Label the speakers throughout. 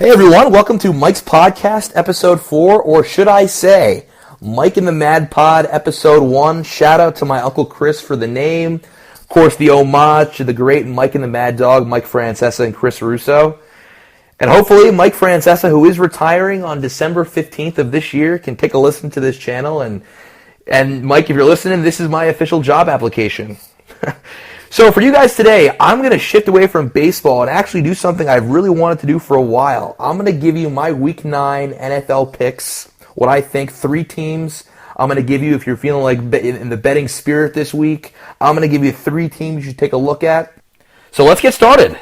Speaker 1: Hey everyone, welcome to Mike's Podcast, Episode 4, or should I say, Mike and the Mad Pod, Episode 1. Shout out to my Uncle Chris for the name. Of course, the homage to the great Mike and the Mad Dog, Mike Francesa and Chris Russo. And hopefully Mike Francesa, who is retiring on December 15th of this year, can take a listen to this channel. And Mike, if you're listening, this is my official job application. So for you guys today, I'm going to shift away from baseball and actually do something I've really wanted to do for a while. I'm going to give you my Week 9 NFL picks, what I think, 3 teams. I'm going to give you, if you're feeling like in the betting spirit this week, I'm going to give you 3 teams you should take a look at. So let's get started.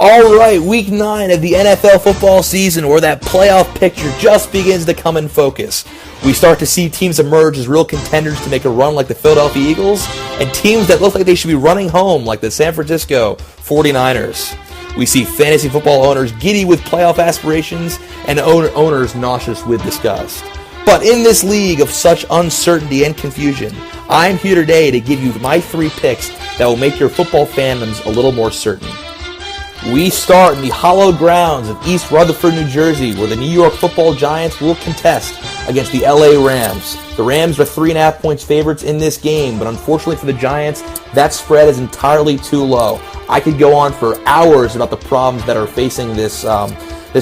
Speaker 1: All right, Week 9 of the NFL football season, where that playoff picture just begins to come in focus. We start to see teams emerge as real contenders to make a run like the Philadelphia Eagles, and teams that look like they should be running home like the San Francisco 49ers. We see fantasy football owners giddy with playoff aspirations and owners nauseous with disgust. But in this league of such uncertainty and confusion, I'm here today to give you my 3 picks that will make your football fandoms a little more certain. We start in the hallowed grounds of East Rutherford, New Jersey, where the New York Football Giants will contest against the LA Rams. The Rams are 3.5 points favorites in this game, but unfortunately for the Giants, that spread is entirely too low. I could go on for hours about the problems that are facing this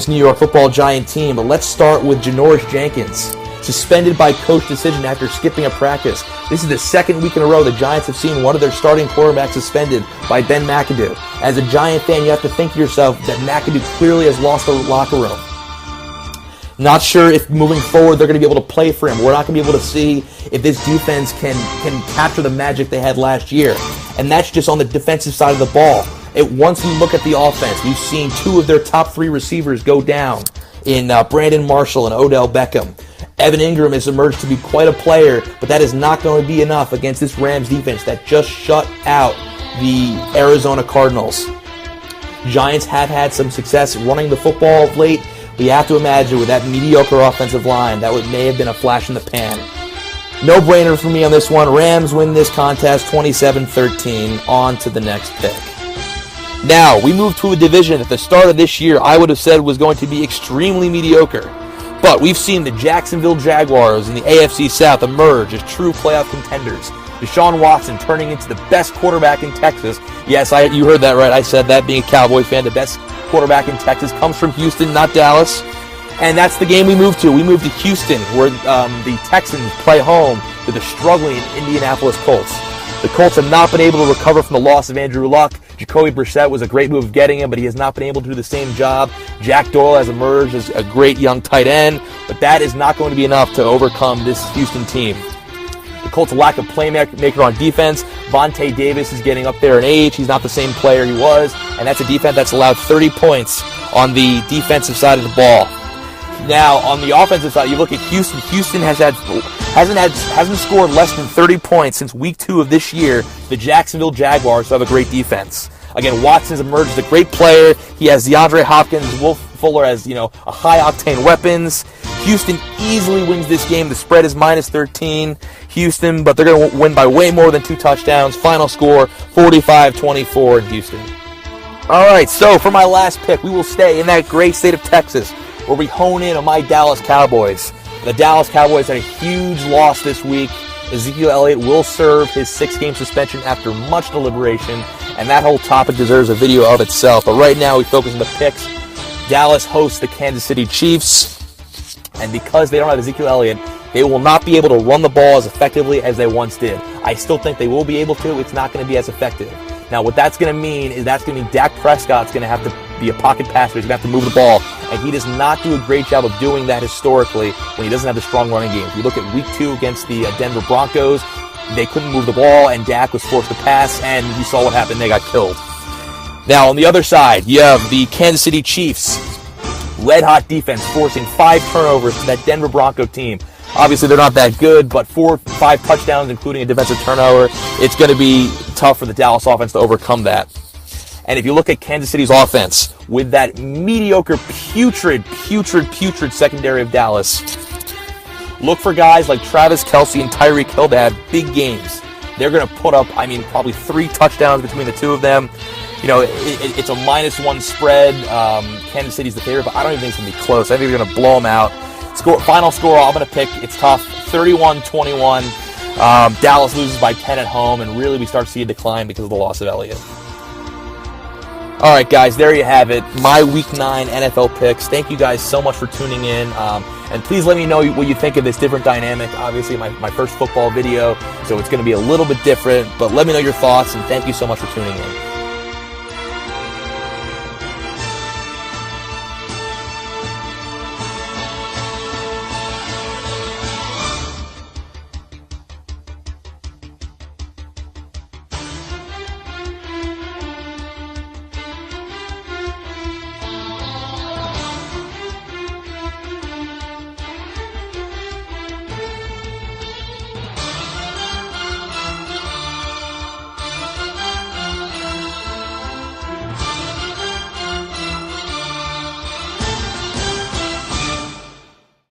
Speaker 1: New York Football Giant team, but let's start with Janoris Jenkins. Suspended by coach decision after skipping a practice. This is the 2nd week in a row the Giants have seen one of their starting quarterbacks suspended by Ben McAdoo. As a Giant fan, you have to think to yourself that McAdoo clearly has lost the locker room. Not sure if moving forward they're going to be able to play for him. We're not going to be able to see if this defense can capture the magic they had last year. And that's just on the defensive side of the ball. Once we look at the offense, we've seen 2 of their top 3 receivers go down in Brandon Marshall and Odell Beckham. Evan Ingram has emerged to be quite a player, but that is not going to be enough against this Rams defense that just shut out the Arizona Cardinals. Giants have had some success running the football of late, but you have to imagine with that mediocre offensive line, that may have been a flash in the pan. No-brainer for me on this one. Rams win this contest 27-13. On to the next pick. Now, we move to a division at the start of this year I would have said was going to be extremely mediocre. But we've seen the Jacksonville Jaguars in the AFC South emerge as true playoff contenders. Deshaun Watson turning into the best quarterback in Texas. Yes, you heard that right. I said that, being a Cowboy fan. The best quarterback in Texas comes from Houston, not Dallas. And that's the game we move to. We move to Houston, where the Texans play home to the struggling Indianapolis Colts. The Colts have not been able to recover from the loss of Andrew Luck. Jacoby Brissett was a great move of getting him, but he has not been able to do the same job. Jack Doyle has emerged as a great young tight end, but that is not going to be enough to overcome this Houston team. The Colts' lack of playmaker on defense. Vontae Davis is getting up there in age. He's not the same player he was, and that's a defense that's allowed 30 points on the defensive side of the ball. Now, on the offensive side, you look at Houston. Houston hasn't scored less than 30 points since week 2 of this year. The Jacksonville Jaguars have a great defense. Again, Watson's emerged as a great player. He has DeAndre Hopkins, Will Fuller as, a high-octane weapons. Houston easily wins this game. The spread is -13. Houston, but they're going to win by way more than 2 touchdowns. Final score, 45-24 in Houston. All right, so for my last pick, we will stay in that great state of Texas, where we hone in on my Dallas Cowboys. The Dallas Cowboys had a huge loss this week. Ezekiel Elliott will serve his 6-game suspension after much deliberation, and that whole topic deserves a video of itself. But right now, we focus on the picks. Dallas hosts the Kansas City Chiefs, and because they don't have Ezekiel Elliott, they will not be able to run the ball as effectively as they once did. I still think they will be able to. It's not going to be as effective. Now, what that's going to mean is Dak Prescott's going to have to be a pocket passer. He's going to have to move the ball, and he does not do a great job of doing that historically when he doesn't have a strong running game. If you look at week 2 against the Denver Broncos, they couldn't move the ball, and Dak was forced to pass, and you saw what happened. They got killed. Now, on the other side, you have the Kansas City Chiefs. Red-hot defense forcing 5 turnovers to that Denver Bronco team. Obviously, they're not that good, but 4 or 5 touchdowns, including a defensive turnover. It's going to be tough for the Dallas offense to overcome that. And if you look at Kansas City's offense, with that mediocre, putrid secondary of Dallas, look for guys like Travis Kelce and Tyreek Hill to have big games. They're going to put up, probably 3 touchdowns between the 2 of them. it's a -1 spread. Kansas City's the favorite, but I don't even think it's going to be close. I think they're going to blow them out. Final score, I'm going to pick, it's tough, 31-21. Dallas loses by 10 at home, and really we start to see a decline because of the loss of Elliott. All right, guys, there you have it. My Week 9 NFL picks. Thank you guys so much for tuning in. And please let me know what you think of this different dynamic. Obviously, my first football video, so it's going to be a little bit different. But let me know your thoughts, and thank you so much for tuning in.